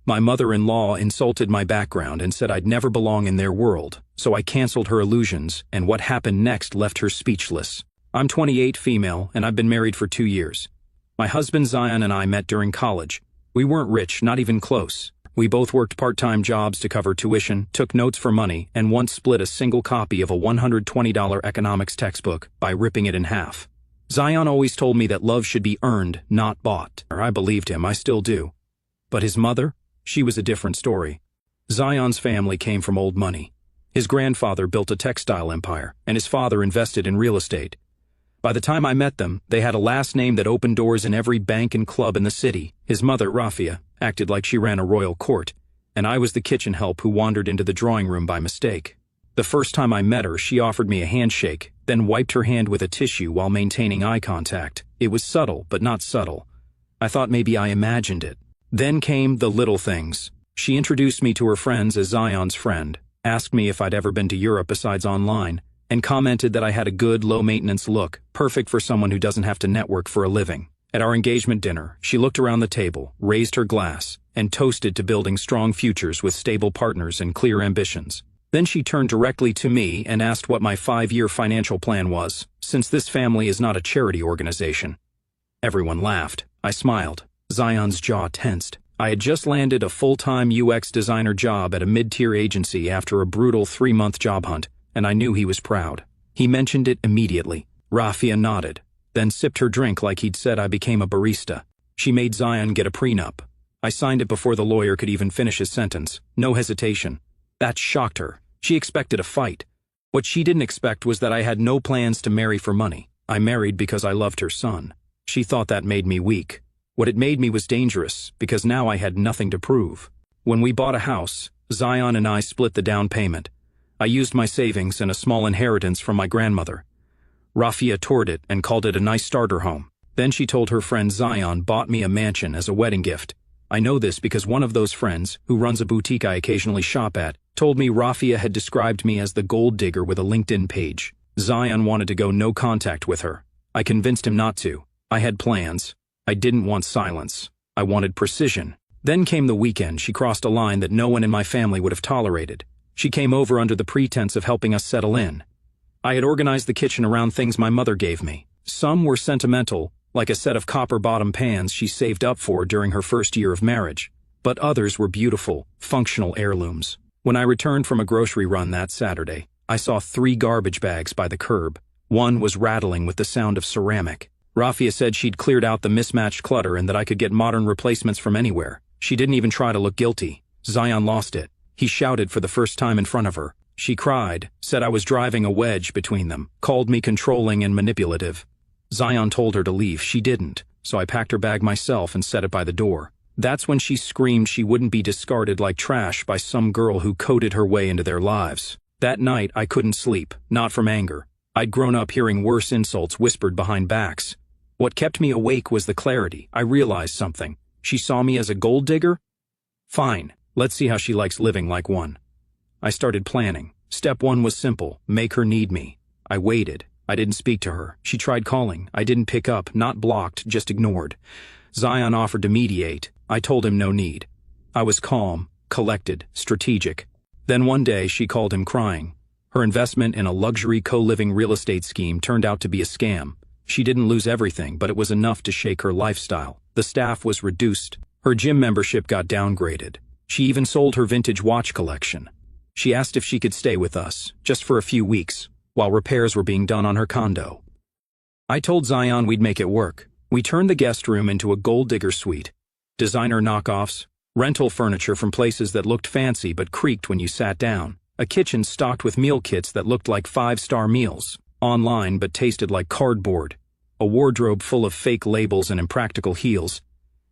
My mother-in-law insulted my background and said I'd never belong in their world, so I canceled her illusions, and what happened next left her speechless. I'm 28, female, and I've been married for 2 years. My husband Zion and I met during college. We weren't rich, not even close. We both worked part-time jobs to cover tuition, took notes for money, and once split a single copy of a $120 economics textbook by ripping it in half. Zion always told me that love should be earned, not bought. I believed him, I still do. But his mother? She was a different story. Zion's family came from old money. His grandfather built a textile empire, and his father invested in real estate. By the time I met them, they had a last name that opened doors in every bank and club in the city. His mother, Rafia, acted like she ran a royal court, and I was the kitchen help who wandered into the drawing room by mistake. The first time I met her, she offered me a handshake, then wiped her hand with a tissue while maintaining eye contact. It was subtle, but not subtle. I thought maybe I imagined it. Then came the little things. She introduced me to her friends as Zion's friend, asked me if I'd ever been to Europe besides online, and commented that I had a good, low-maintenance look, perfect for someone who doesn't have to network for a living. At our engagement dinner, she looked around the table, raised her glass, and toasted to building strong futures with stable partners and clear ambitions. Then she turned directly to me and asked what my 5-year financial plan was, since this family is not a charity organization. Everyone laughed. I smiled. Zion's jaw tensed. I had just landed a full-time UX designer job at a mid-tier agency after a brutal 3-month job hunt, and I knew he was proud. He mentioned it immediately. Rafia nodded, then sipped her drink like he'd said I became a barista. She made Zion get a prenup. I signed it before the lawyer could even finish his sentence. No hesitation. That shocked her. She expected a fight. What she didn't expect was that I had no plans to marry for money. I married because I loved her son. She thought that made me weak. What it made me was dangerous, because now I had nothing to prove. When we bought a house, Zion and I split the down payment. I used my savings and a small inheritance from my grandmother. Rafia toured it and called it a nice starter home. Then she told her friend Zion bought me a mansion as a wedding gift. I know this because one of those friends, who runs a boutique I occasionally shop at, told me Rafia had described me as the gold digger with a LinkedIn page. Zion wanted to go no contact with her. I convinced him not to. I had plans. I didn't want silence. I wanted precision. Then came the weekend. She crossed a line that no one in my family would have tolerated. She came over under the pretense of helping us settle in. I had organized the kitchen around things my mother gave me. Some were sentimental, like a set of copper-bottom pans she saved up for during her first year of marriage. But others were beautiful, functional heirlooms. When I returned from a grocery run that Saturday, I saw 3 garbage bags by the curb. One was rattling with the sound of ceramic. Rafia said she'd cleared out the mismatched clutter and that I could get modern replacements from anywhere. She didn't even try to look guilty. Zion lost it. He shouted for the first time in front of her. She cried, said I was driving a wedge between them, called me controlling and manipulative. Zion told her to leave. She didn't, so I packed her bag myself and set it by the door. That's when she screamed she wouldn't be discarded like trash by some girl who coded her way into their lives. That night, I couldn't sleep, not from anger. I'd grown up hearing worse insults whispered behind backs. What kept me awake was the clarity. I realized something. She saw me as a gold digger? Fine, let's see how she likes living like one. I started planning. Step 1 was simple, make her need me. I waited. I didn't speak to her. She tried calling. I didn't pick up, not blocked, just ignored. Zion offered to mediate. I told him no need. I was calm, collected, strategic. Then one day she called him crying. Her investment in a luxury co-living real estate scheme turned out to be a scam. She didn't lose everything, but it was enough to shake her lifestyle. The staff was reduced. Her gym membership got downgraded. She even sold her vintage watch collection. She asked if she could stay with us, just for a few weeks, while repairs were being done on her condo. I told Zion we'd make it work. We turned the guest room into a gold digger suite. Designer knockoffs, rental furniture from places that looked fancy but creaked when you sat down, a kitchen stocked with meal kits that looked like 5-star meals, online but tasted like cardboard, a wardrobe full of fake labels and impractical heels,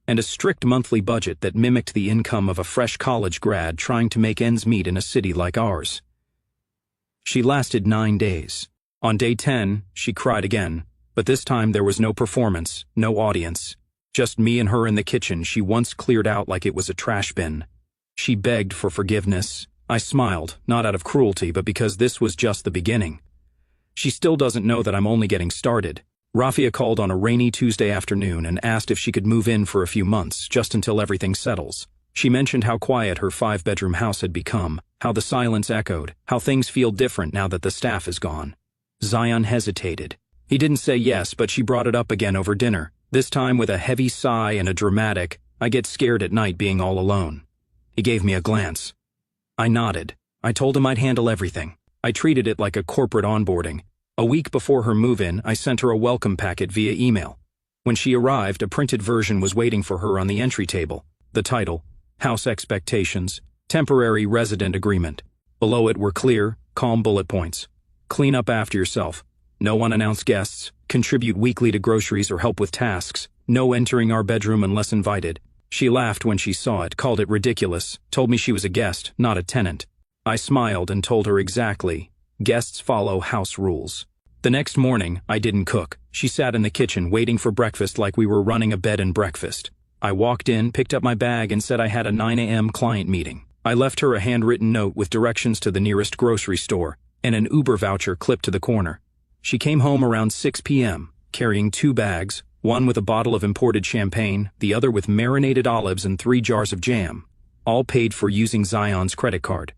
and a strict monthly budget that mimicked the income of a fresh college grad trying to make ends meet in a city like ours. She lasted 9 days. On day 10, she cried again, but this time there was no performance, no audience. Just me and her in the kitchen she once cleared out like it was a trash bin. She begged for forgiveness. I smiled, not out of cruelty, but because this was just the beginning. She still doesn't know that I'm only getting started. Rafia called on a rainy Tuesday afternoon and asked if she could move in for a few months, just until everything settles. She mentioned how quiet her 5-bedroom house had become, how the silence echoed, how things feel different now that the staff is gone. Zion hesitated. He didn't say yes, but she brought it up again over dinner, this time with a heavy sigh and a dramatic, "I get scared at night being all alone." He gave me a glance. I nodded. I told him I'd handle everything. I treated it like a corporate onboarding. A week before her move-in, I sent her a welcome packet via email. When she arrived, a printed version was waiting for her on the entry table. The title, House Expectations, Temporary Resident Agreement. Below it were clear, calm bullet points. Clean up after yourself. No unannounced guests. Contribute weekly to groceries or help with tasks. No entering our bedroom unless invited. She laughed when she saw it, called it ridiculous, told me she was a guest, not a tenant. I smiled and told her exactly. Guests follow house rules. The next morning, I didn't cook. She sat in the kitchen waiting for breakfast like we were running a bed and breakfast. I walked in, picked up my bag, and said I had a 9 a.m. client meeting. I left her a handwritten note with directions to the nearest grocery store and an Uber voucher clipped to the corner. She came home around 6 p.m., carrying 2 bags, one with a bottle of imported champagne, the other with marinated olives and 3 jars of jam, all paid for using Zion's credit card.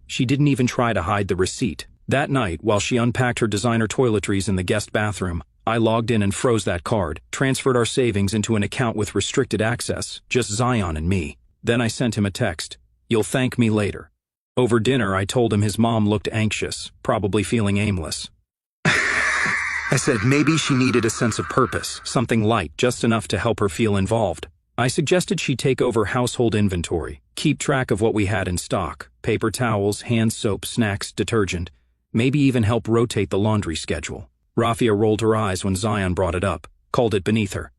She didn't even try to hide the receipt. That night, while she unpacked her designer toiletries in the guest bathroom, I logged in and froze that card, transferred our savings into an account with restricted access, just Zion and me. Then I sent him a text. "You'll thank me later." Over dinner, I told him his mom looked anxious, probably feeling aimless. I said maybe she needed a sense of purpose, something light, just enough to help her feel involved. I suggested she take over household inventory, keep track of what we had in stock, paper towels, hand soap, snacks, detergent, maybe even help rotate the laundry schedule. Rafia rolled her eyes when Zion brought it up, called it beneath her.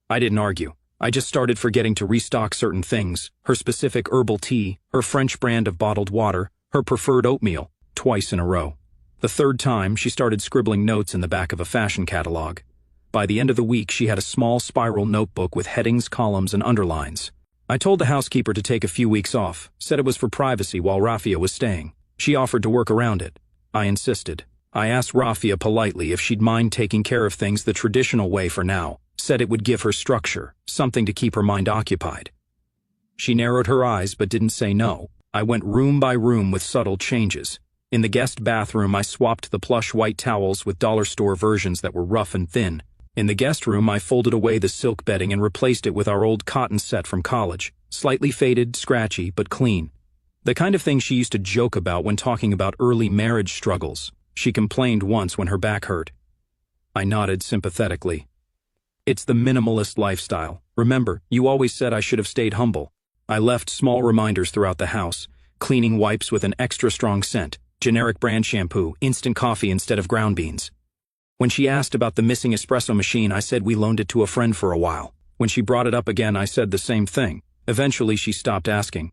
I didn't argue. I just started forgetting to restock certain things, her specific herbal tea, her French brand of bottled water, her preferred oatmeal, twice in a row. The third time, she started scribbling notes in the back of a fashion catalog. By the end of the week, she had a small spiral notebook with headings, columns, and underlines. I told the housekeeper to take a few weeks off, said it was for privacy while Rafia was staying. She offered to work around it. I insisted. I asked Rafia politely if she'd mind taking care of things the traditional way for now, said it would give her structure, something to keep her mind occupied. She narrowed her eyes but didn't say no. I went room by room with subtle changes. In the guest bathroom, I swapped the plush white towels with dollar store versions that were rough and thin. In the guest room, I folded away the silk bedding and replaced it with our old cotton set from college, slightly faded, scratchy, but clean. The kind of thing she used to joke about when talking about early marriage struggles. She complained once when her back hurt. I nodded sympathetically. It's the minimalist lifestyle. Remember, you always said I should have stayed humble. I left small reminders throughout the house. Cleaning wipes with an extra strong scent, generic brand shampoo, instant coffee instead of ground beans. When she asked about the missing espresso machine, I said we loaned it to a friend for a while. When she brought it up again, I said the same thing. Eventually, she stopped asking.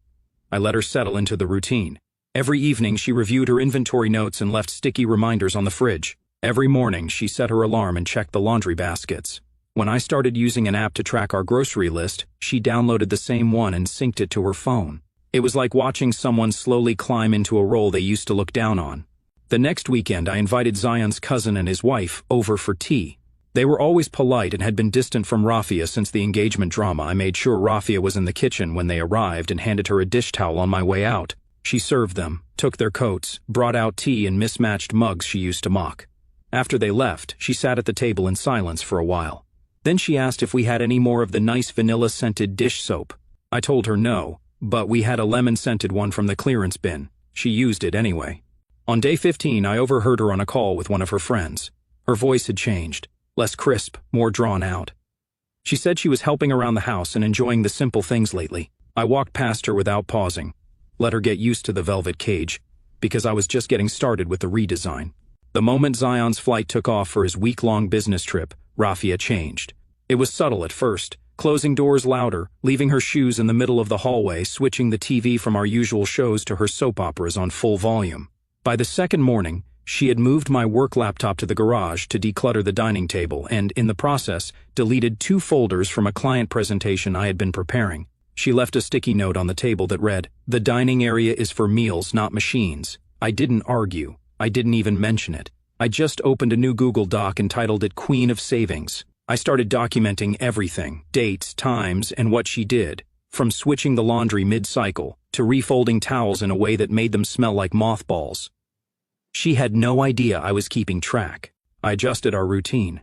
I let her settle into the routine. Every evening, she reviewed her inventory notes and left sticky reminders on the fridge. Every morning, she set her alarm and checked the laundry baskets. When I started using an app to track our grocery list, she downloaded the same one and synced it to her phone. It was like watching someone slowly climb into a role they used to look down on. The next weekend, I invited Zion's cousin and his wife over for tea. They were always polite and had been distant from Rafia since the engagement drama. I made sure Rafia was in the kitchen when they arrived and handed her a dish towel on my way out. She served them, took their coats, brought out tea in mismatched mugs she used to mock. After they left, she sat at the table in silence for a while. Then she asked if we had any more of the nice vanilla-scented dish soap. I told her no, but we had a lemon-scented one from the clearance bin. She used it anyway. On day 15, I overheard her on a call with one of her friends. Her voice had changed, less crisp, more drawn out. She said she was helping around the house and enjoying the simple things lately. I walked past her without pausing. Let her get used to the velvet cage, because I was just getting started with the redesign. The moment Zion's flight took off for his week-long business trip, Rafia changed. It was subtle at first, closing doors louder, leaving her shoes in the middle of the hallway, switching the TV from our usual shows to her soap operas on full volume. By the second morning, she had moved my work laptop to the garage to declutter the dining table and, in the process, deleted 2 folders from a client presentation I had been preparing. She left a sticky note on the table that read, "The dining area is for meals, not machines." I didn't argue. I didn't even mention it. I just opened a new Google Doc and titled it Queen of Savings. I started documenting everything, dates, times, and what she did. From switching the laundry mid-cycle to refolding towels in a way that made them smell like mothballs. She had no idea I was keeping track. I adjusted our routine.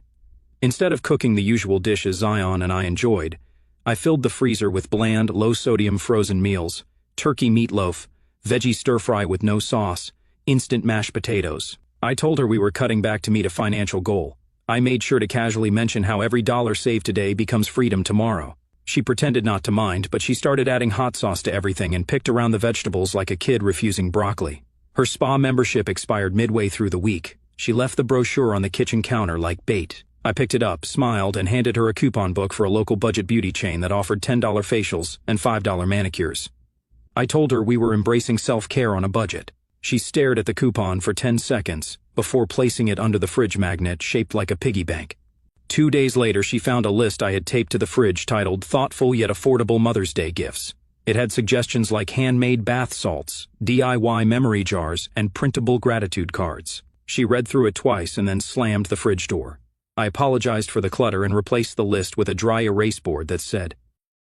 Instead of cooking the usual dishes Zion and I enjoyed, I filled the freezer with bland, low-sodium frozen meals, turkey meatloaf, veggie stir-fry with no sauce, instant mashed potatoes. I told her we were cutting back to meet a financial goal. I made sure to casually mention how every dollar saved today becomes freedom tomorrow. She pretended not to mind, but she started adding hot sauce to everything and picked around the vegetables like a kid refusing broccoli. Her spa membership expired midway through the week. She left the brochure on the kitchen counter like bait. I picked it up, smiled, and handed her a coupon book for a local budget beauty chain that offered $10 facials and $5 manicures. I told her we were embracing self-care on a budget. She stared at the coupon for 10 seconds before placing it under the fridge magnet shaped like a piggy bank. 2 days later, she found a list I had taped to the fridge titled Thoughtful Yet Affordable Mother's Day Gifts. It had suggestions like handmade bath salts, DIY memory jars, and printable gratitude cards. She read through it twice and then slammed the fridge door. I apologized for the clutter and replaced the list with a dry erase board that said,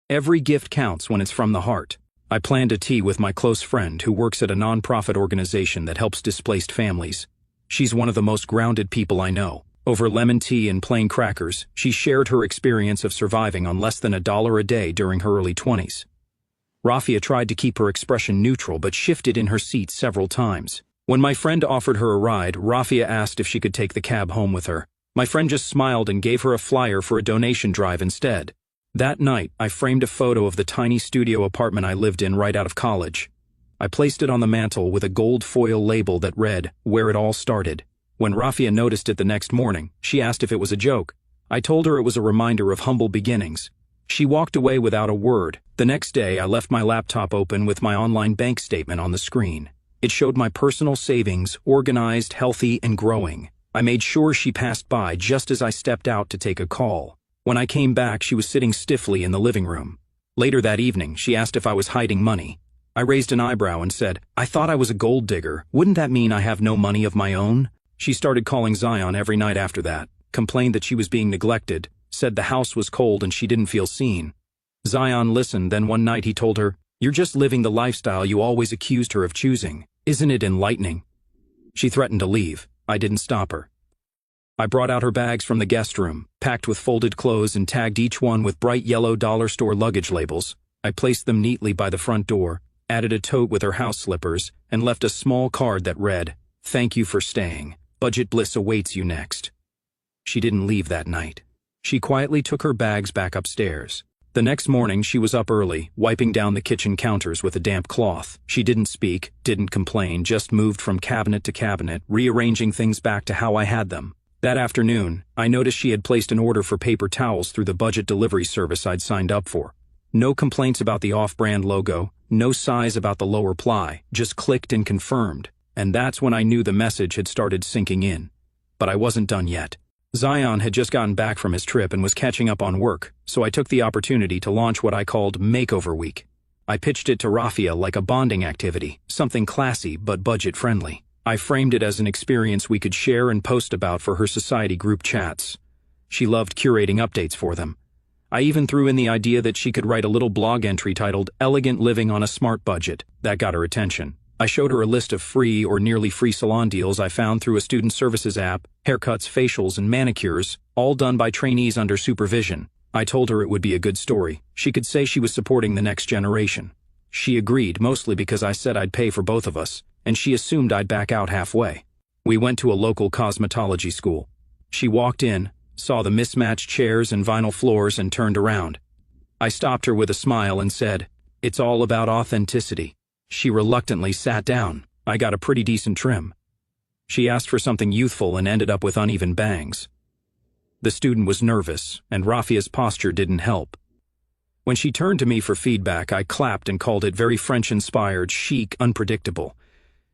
"Every gift counts when it's from the heart." I planned a tea with my close friend who works at a nonprofit organization that helps displaced families. She's one of the most grounded people I know. Over lemon tea and plain crackers, she shared her experience of surviving on less than $1 a day during her early 20s. Rafia tried to keep her expression neutral but shifted in her seat several times. When my friend offered her a ride, Rafia asked if she could take the cab home with her. My friend just smiled and gave her a flyer for a donation drive instead. That night, I framed a photo of the tiny studio apartment I lived in right out of college. I placed it on the mantel with a gold foil label that read, "Where It All Started." When Rafia noticed it the next morning, she asked if it was a joke. I told her it was a reminder of humble beginnings. She walked away without a word. The next day, I left my laptop open with my online bank statement on the screen. It showed my personal savings, organized, healthy, and growing. I made sure she passed by just as I stepped out to take a call. When I came back, she was sitting stiffly in the living room. Later that evening, she asked if I was hiding money. I raised an eyebrow and said, "I thought I was a gold digger. Wouldn't that mean I have no money of my own?" She started calling Zion every night after that, complained that she was being neglected, said the house was cold and she didn't feel seen. Zion listened, then one night he told her, "You're just living the lifestyle you always accused her of choosing. Isn't it enlightening?" She threatened to leave. I didn't stop her. I brought out her bags from the guest room, packed with folded clothes and tagged each one with bright yellow dollar store luggage labels. I placed them neatly by the front door, added a tote with her house slippers, and left a small card that read, "Thank you for staying. Budget bliss awaits you next." She didn't leave that night. She quietly took her bags back upstairs. The next morning, she was up early, wiping down the kitchen counters with a damp cloth. She didn't speak, didn't complain, just moved from cabinet to cabinet, rearranging things back to how I had them. That afternoon, I noticed she had placed an order for paper towels through the budget delivery service I'd signed up for. No complaints about the off-brand logo, no sighs about the lower ply, just clicked and confirmed. And that's when I knew the message had started sinking in. But I wasn't done yet. Zion had just gotten back from his trip and was catching up on work, so I took the opportunity to launch what I called Makeover Week. I pitched it to Rafia like a bonding activity, something classy but budget-friendly. I framed it as an experience we could share and post about for her society group chats. She loved curating updates for them. I even threw in the idea that she could write a little blog entry titled "Elegant Living on a Smart Budget." That got her attention. I showed her a list of free or nearly free salon deals I found through a student services app, haircuts, facials, and manicures, all done by trainees under supervision. I told her it would be a good story. She could say she was supporting the next generation. She agreed, mostly because I said I'd pay for both of us, and she assumed I'd back out halfway. We went to a local cosmetology school. She walked in, saw the mismatched chairs and vinyl floors, and turned around. I stopped her with a smile and said, "It's all about authenticity." She reluctantly sat down. I got a pretty decent trim. She asked for something youthful and ended up with uneven bangs. The student was nervous, and Rafia's posture didn't help. When she turned to me for feedback, I clapped and called it very French-inspired, chic, unpredictable.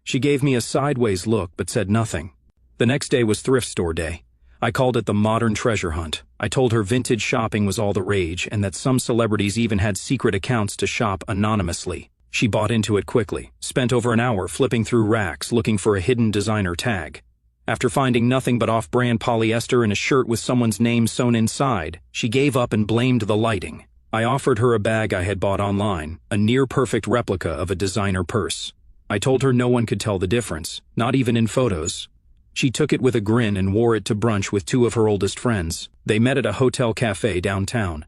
She gave me a sideways look but said nothing. The next day was thrift store day. I called it the modern treasure hunt. I told her vintage shopping was all the rage and that some celebrities even had secret accounts to shop anonymously. She bought into it quickly, spent over an hour flipping through racks looking for a hidden designer tag. After finding nothing but off-brand polyester and a shirt with someone's name sewn inside, she gave up and blamed the lighting. I offered her a bag I had bought online, a near-perfect replica of a designer purse. I told her no one could tell the difference, not even in photos. She took it with a grin and wore it to brunch with two of her oldest friends. They met at a hotel cafe downtown.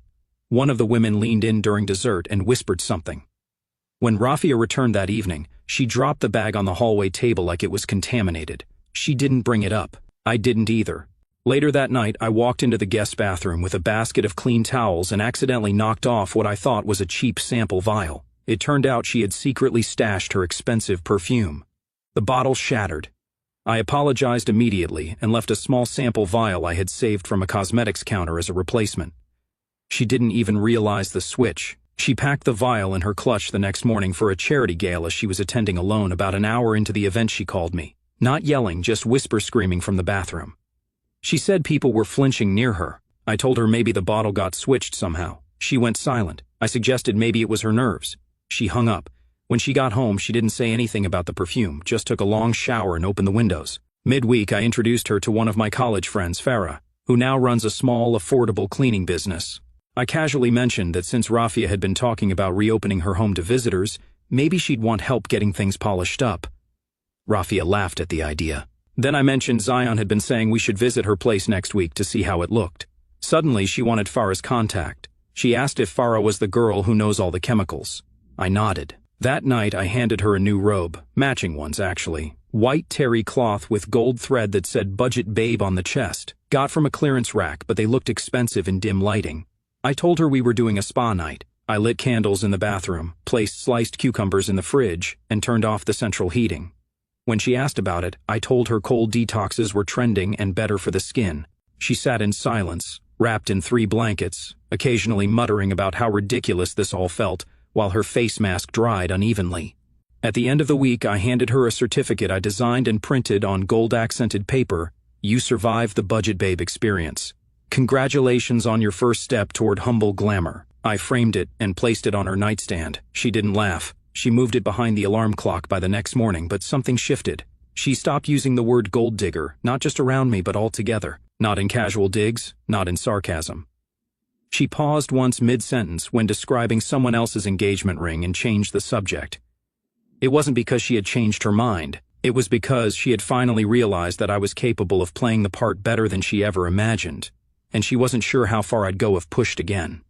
One of the women leaned in during dessert and whispered something. When Rafia returned that evening, she dropped the bag on the hallway table like it was contaminated. She didn't bring it up. I didn't either. Later that night, I walked into the guest bathroom with a basket of clean towels and accidentally knocked off what I thought was a cheap sample vial. It turned out she had secretly stashed her expensive perfume. The bottle shattered. I apologized immediately and left a small sample vial I had saved from a cosmetics counter as a replacement. She didn't even realize the switch. She packed the vial in her clutch the next morning for a charity gala she was attending alone. About an hour into the event, she called me. Not yelling, just whisper screaming from the bathroom. She said people were flinching near her. I told her maybe the bottle got switched somehow. She went silent. I suggested maybe it was her nerves. She hung up. When she got home, she didn't say anything about the perfume, just took a long shower and opened the windows. Midweek, I introduced her to one of my college friends, Farah, who now runs a small, affordable cleaning business. I casually mentioned that since Rafia had been talking about reopening her home to visitors, maybe she'd want help getting things polished up. Rafia laughed at the idea. Then I mentioned Zion had been saying we should visit her place next week to see how it looked. Suddenly, she wanted Farah's contact. She asked if Farah was the girl who knows all the chemicals. I nodded. That night, I handed her a new robe, matching ones actually. White terry cloth with gold thread that said Budget Babe on the chest. Got from a clearance rack, but they looked expensive in dim lighting. I told her we were doing a spa night. I lit candles in the bathroom, placed sliced cucumbers in the fridge, and turned off the central heating. When she asked about it, I told her cold detoxes were trending and better for the skin. She sat in silence, wrapped in 3 blankets, occasionally muttering about how ridiculous this all felt, while her face mask dried unevenly. At the end of the week, I handed her a certificate I designed and printed on gold-accented paper. You survived the Budget Babe experience. Congratulations on your first step toward humble glamour. I framed it and placed it on her nightstand. She didn't laugh. She moved it behind the alarm clock by the next morning, but something shifted. She stopped using the word gold digger, not just around me but altogether. Not in casual digs, not in sarcasm. She paused once mid-sentence when describing someone else's engagement ring and changed the subject. It wasn't because she had changed her mind. It was because she had finally realized that I was capable of playing the part better than she ever imagined, and she wasn't sure how far I'd go if pushed again.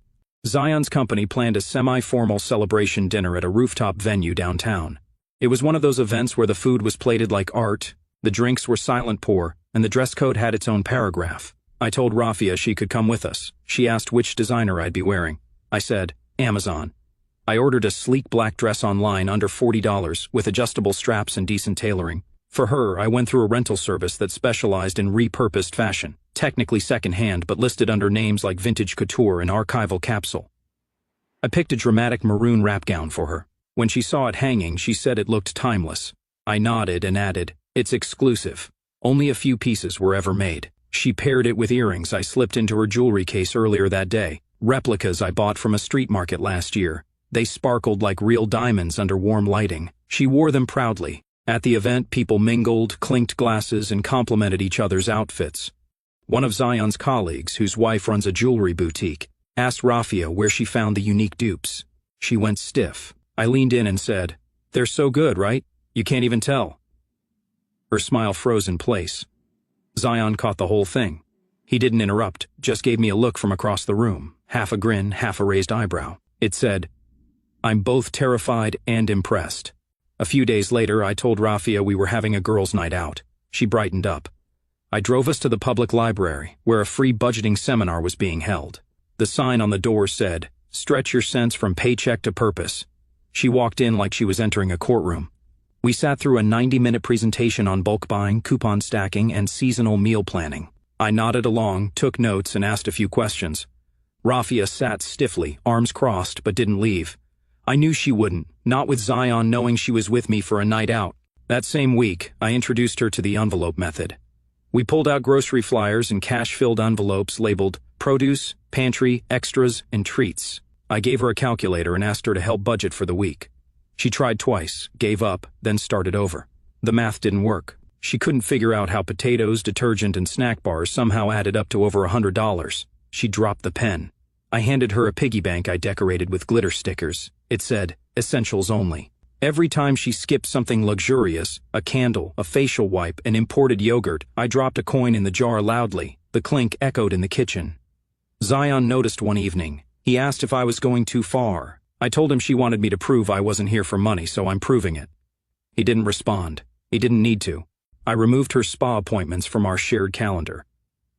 Zion's company planned a semi-formal celebration dinner at a rooftop venue downtown. It was one of those events where the food was plated like art, the drinks were silent pour, and the dress code had its own paragraph. I told Rafia she could come with us. She asked which designer I'd be wearing. I said, Amazon. I ordered a sleek black dress online under $40 with adjustable straps and decent tailoring. For her, I went through a rental service that specialized in repurposed fashion, technically second-hand but listed under names like Vintage Couture and Archival Capsule. I picked a dramatic maroon wrap gown for her. When she saw it hanging, she said it looked timeless. I nodded and added, it's exclusive. Only a few pieces were ever made. She paired it with earrings I slipped into her jewelry case earlier that day, replicas I bought from a street market last year. They sparkled like real diamonds under warm lighting. She wore them proudly. At the event, people mingled, clinked glasses, and complimented each other's outfits. One of Zion's colleagues, whose wife runs a jewelry boutique, asked Rafia where she found the unique dupes. She went stiff. I leaned in and said, they're so good, right? You can't even tell. Her smile froze in place. Zion caught the whole thing. He didn't interrupt, just gave me a look from across the room, half a grin, half a raised eyebrow. It said, I'm both terrified and impressed. A few days later, I told Rafia we were having a girls' night out. She brightened up. I drove us to the public library, where a free budgeting seminar was being held. The sign on the door said, stretch your sense from paycheck to purpose. She walked in like she was entering a courtroom. We sat through a 90-minute presentation on bulk buying, coupon stacking, and seasonal meal planning. I nodded along, took notes, and asked a few questions. Rafia sat stiffly, arms crossed, but didn't leave. I knew she wouldn't, not with Zion knowing she was with me for a night out. That same week, I introduced her to the envelope method. We pulled out grocery flyers and cash-filled envelopes labeled produce, pantry, extras, and treats. I gave her a calculator and asked her to help budget for the week. She tried twice, gave up, then started over. The math didn't work. She couldn't figure out how potatoes, detergent, and snack bars somehow added up to over $100. She dropped the pen. I handed her a piggy bank I decorated with glitter stickers. It said, "Essentials only." Every time she skipped something luxurious, a candle, a facial wipe, an imported yogurt, I dropped a coin in the jar loudly. The clink echoed in the kitchen. Zion noticed one evening. He asked if I was going too far. I told him she wanted me to prove I wasn't here for money, so I'm proving it. He didn't respond. He didn't need to. I removed her spa appointments from our shared calendar.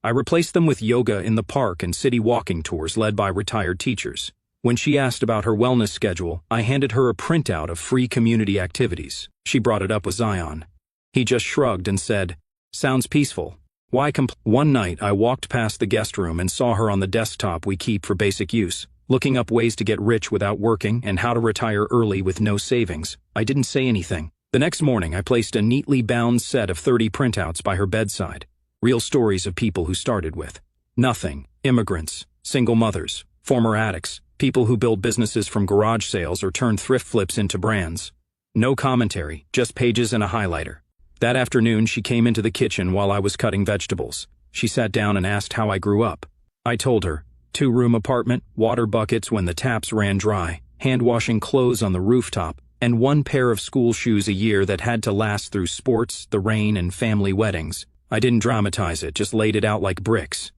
I replaced them with yoga in the park and city walking tours led by retired teachers. When she asked about her wellness schedule, I handed her a printout of free community activities. She brought it up with Zion. He just shrugged and said, "Sounds peaceful. Why One night I walked past the guest room and saw her on the desktop we keep for basic use, looking up ways to get rich without working and how to retire early with no savings. I didn't say anything. The next morning I placed a neatly bound set of 30 printouts by her bedside. Real stories of people who started with nothing, immigrants, single mothers, former addicts, people who build businesses from garage sales or turn thrift flips into brands. No commentary, just pages and a highlighter. That afternoon she came into the kitchen while I was cutting vegetables. She sat down and asked how I grew up. I told her, 2-room apartment, water buckets when the taps ran dry, hand-washing clothes on the rooftop, and 1 pair of school shoes a year that had to last through sports, the rain, and family weddings. I didn't dramatize it, just laid it out like bricks.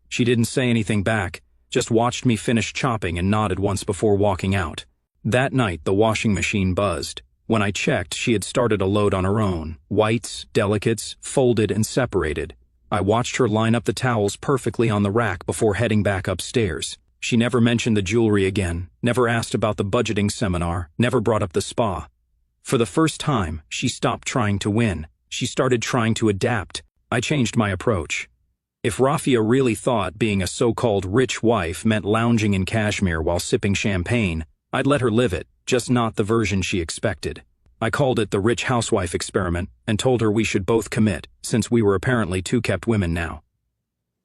She didn't say anything back, just watched me finish chopping and nodded once before walking out. That night the washing machine buzzed. When I checked, she had started a load on her own. Whites, delicates, folded and separated. I watched her line up the towels perfectly on the rack before heading back upstairs. She never mentioned the jewelry again, never asked about the budgeting seminar, never brought up the spa. For the first time, she stopped trying to win. She started trying to adapt. I changed my approach. If Rafia really thought being a so-called rich wife meant lounging in cashmere while sipping champagne, I'd let her live it, just not the version she expected. I called it the rich housewife experiment and told her we should both commit, since we were apparently two kept women now.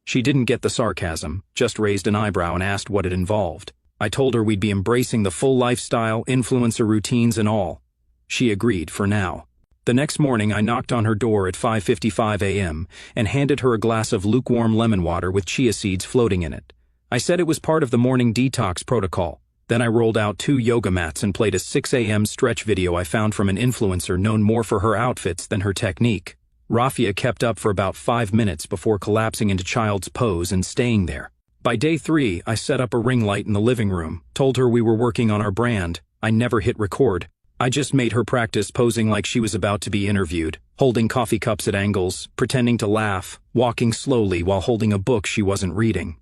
She didn't get the sarcasm, just raised an eyebrow and asked what it involved. I told her we'd be embracing the full lifestyle, influencer routines and all. She agreed for now. The next morning I knocked on her door at 5:55 a.m. and handed her a glass of lukewarm lemon water with chia seeds floating in it. I said it was part of the morning detox protocol. Then I rolled out 2 yoga mats and played a 6 a.m. stretch video I found from an influencer known more for her outfits than her technique. Rafia kept up for about 5 minutes before collapsing into child's pose and staying there. By day 3, I set up a ring light in the living room, told her we were working on our brand. I never hit record. I just made her practice posing like she was about to be interviewed, holding coffee cups at angles, pretending to laugh, walking slowly while holding a book she wasn't reading.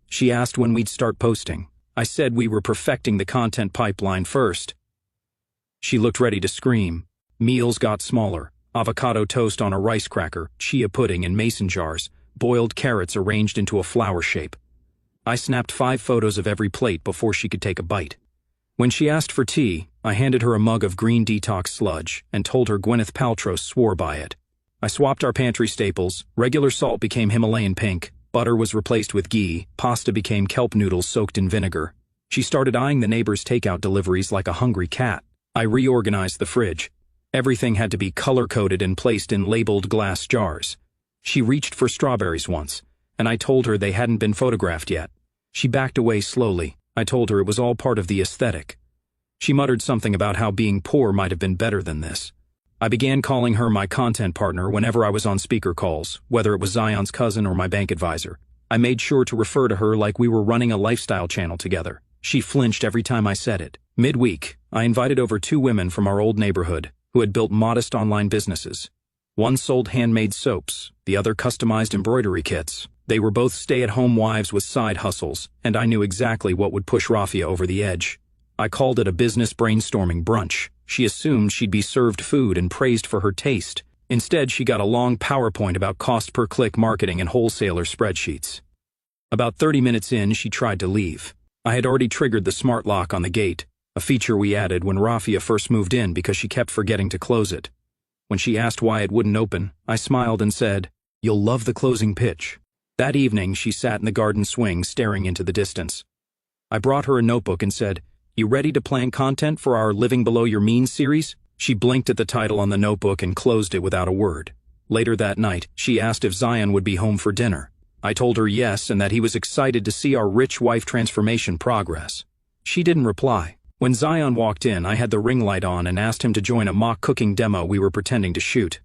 She asked when we'd start posting. I said we were perfecting the content pipeline first. She looked ready to scream. Meals got smaller. Avocado toast on a rice cracker, chia pudding in mason jars, boiled carrots arranged into a flower shape. I snapped 5 photos of every plate before she could take a bite. When she asked for tea, I handed her a mug of green detox sludge and told her Gwyneth Paltrow swore by it. I swapped our pantry staples. Regular salt became Himalayan pink, butter was replaced with ghee, pasta became kelp noodles soaked in vinegar. She started eyeing the neighbor's takeout deliveries like a hungry cat. I reorganized the fridge. Everything had to be color-coded and placed in labeled glass jars. She reached for strawberries once, and I told her they hadn't been photographed yet. She backed away slowly. I told her it was all part of the aesthetic. She muttered something about how being poor might have been better than this. I began calling her my content partner whenever I was on speaker calls, whether it was Zion's cousin or my bank advisor. I made sure to refer to her like we were running a lifestyle channel together. She flinched every time I said it. Midweek, I invited over 2 women from our old neighborhood who had built modest online businesses. One sold handmade soaps, the other customized embroidery kits. They were both stay-at-home wives with side hustles, and I knew exactly what would push Rafia over the edge. I called it a business brainstorming brunch. She assumed she'd be served food and praised for her taste. Instead, she got a long PowerPoint about cost-per-click marketing and wholesaler spreadsheets. About 30 minutes in, she tried to leave. I had already triggered the smart lock on the gate, a feature we added when Rafia first moved in because she kept forgetting to close it. When she asked why it wouldn't open, I smiled and said, "You'll love the closing pitch." That evening, she sat in the garden swing staring into the distance. I brought her a notebook and said, "You ready to plan content for our Living Below Your Means series?" She blinked at the title on the notebook and closed it without a word. Later that night, she asked if Zion would be home for dinner. I told her yes and that he was excited to see our rich wife transformation progress. She didn't reply. When Zion walked in, I had the ring light on and asked him to join a mock cooking demo we were pretending to shoot.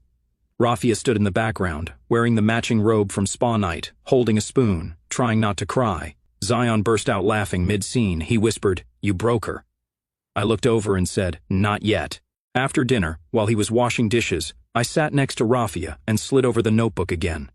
Rafia stood in the background, wearing the matching robe from spa night, holding a spoon, trying not to cry. Zion burst out laughing mid-scene. He whispered, "You broke her." I looked over and said, "Not yet." After dinner, while he was washing dishes, I sat next to Rafia and slid over the notebook again.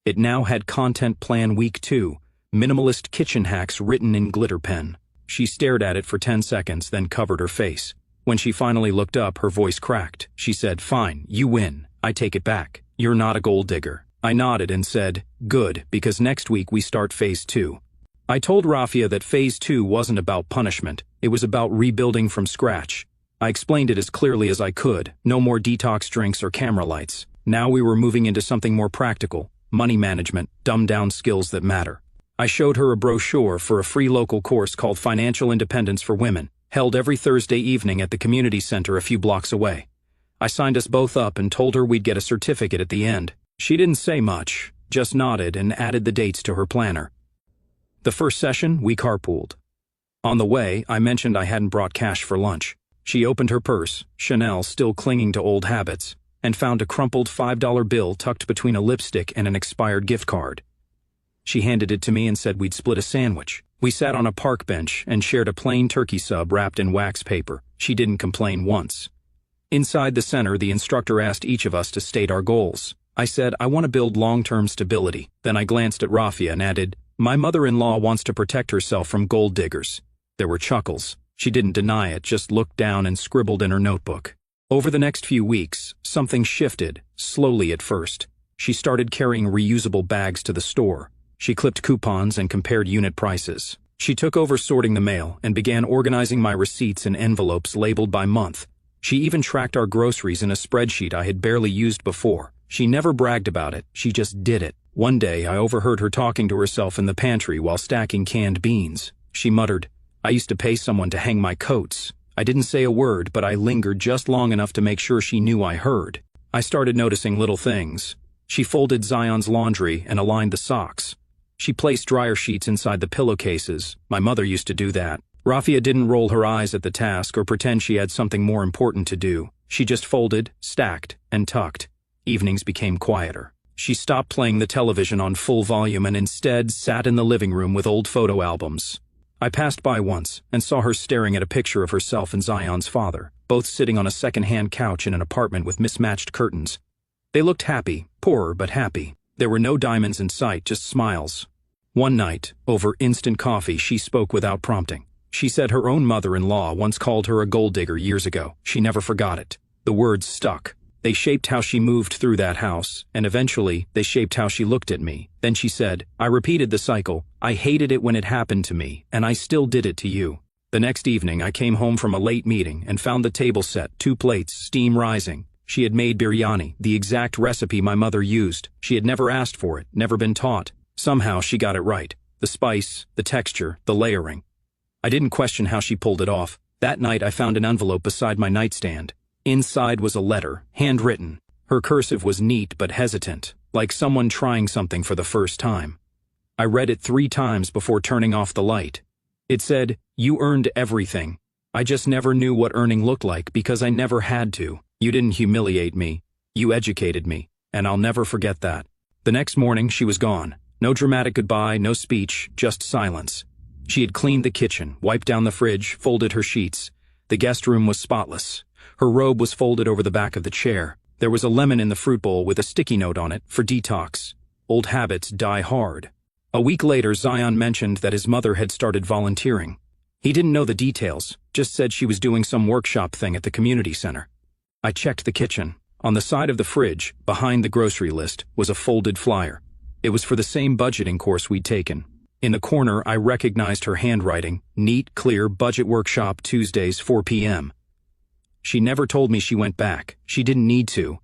It now had Content Plan Week 2, minimalist kitchen hacks written in glitter pen. She stared at it for 10 seconds, then covered her face. When she finally looked up, her voice cracked. She said, "Fine, you win. I take it back. You're not a gold digger." I nodded and said, "Good, because next week we start Phase 2. I told Rafia that Phase 2 wasn't about punishment. It was about rebuilding from scratch. I explained it as clearly as I could. No more detox drinks or camera lights. Now we were moving into something more practical. Money management, dumbed-down skills that matter. I showed her a brochure for a free local course called Financial Independence for Women, held every Thursday evening at the community center a few blocks away. I signed us both up and told her we'd get a certificate at the end. She didn't say much, just nodded and added the dates to her planner. The first session, we carpooled. On the way, I mentioned I hadn't brought cash for lunch. She opened her purse, Chanel still clinging to old habits, and found a crumpled $5 bill tucked between a lipstick and an expired gift card. She handed it to me and said we'd split a sandwich. We sat on a park bench and shared a plain turkey sub wrapped in wax paper. She didn't complain once. Inside the center, the instructor asked each of us to state our goals. I said, "I want to build long-term stability." Then I glanced at Rafia and added, "My mother-in-law wants to protect herself from gold diggers." There were chuckles. She didn't deny it, just looked down and scribbled in her notebook. Over the next few weeks, something shifted, slowly at first. She started carrying reusable bags to the store. She clipped coupons and compared unit prices. She took over sorting the mail and began organizing my receipts in envelopes labeled by month. She even tracked our groceries in a spreadsheet I had barely used before. She never bragged about it, she just did it. One day, I overheard her talking to herself in the pantry while stacking canned beans. She muttered, "I used to pay someone to hang my coats." I didn't say a word, but I lingered just long enough to make sure she knew I heard. I started noticing little things. She folded Zion's laundry and aligned the socks. She placed dryer sheets inside the pillowcases. My mother used to do that. Rafia didn't roll her eyes at the task or pretend she had something more important to do. She just folded, stacked, and tucked. Evenings became quieter. She stopped playing the television on full volume and instead sat in the living room with old photo albums. I passed by once and saw her staring at a picture of herself and Zion's father, both sitting on a second-hand couch in an apartment with mismatched curtains. They looked happy, poorer but happy. There were no diamonds in sight, just smiles. One night, over instant coffee, she spoke without prompting. She said her own mother-in-law once called her a gold digger years ago. She never forgot it. The words stuck. They shaped how she moved through that house, and eventually, they shaped how she looked at me. Then she said, "I repeated the cycle. I hated it when it happened to me, and I still did it to you." The next evening, I came home from a late meeting and found the table set, 2 plates, steam rising. She had made biryani, the exact recipe my mother used. She had never asked for it, never been taught. Somehow she got it right. The spice, the texture, the layering. I didn't question how she pulled it off. That night I found an envelope beside my nightstand. Inside was a letter, handwritten. Her cursive was neat but hesitant, like someone trying something for the first time. I read it 3 times before turning off the light. It said, "You earned everything. I just never knew what earning looked like because I never had to. You didn't humiliate me. You educated me, and I'll never forget that." The next morning, she was gone. No dramatic goodbye, no speech, just silence. She had cleaned the kitchen, wiped down the fridge, folded her sheets. The guest room was spotless. Her robe was folded over the back of the chair. There was a lemon in the fruit bowl with a sticky note on it for detox. Old habits die hard. A week later, Zion mentioned that his mother had started volunteering. He didn't know the details, just said she was doing some workshop thing at the community center. I checked the kitchen. On the side of the fridge, behind the grocery list, was a folded flyer. It was for the same budgeting course we'd taken. In the corner, I recognized her handwriting, neat, clear, budget workshop Tuesdays, 4 p.m. She never told me she went back. She didn't need to.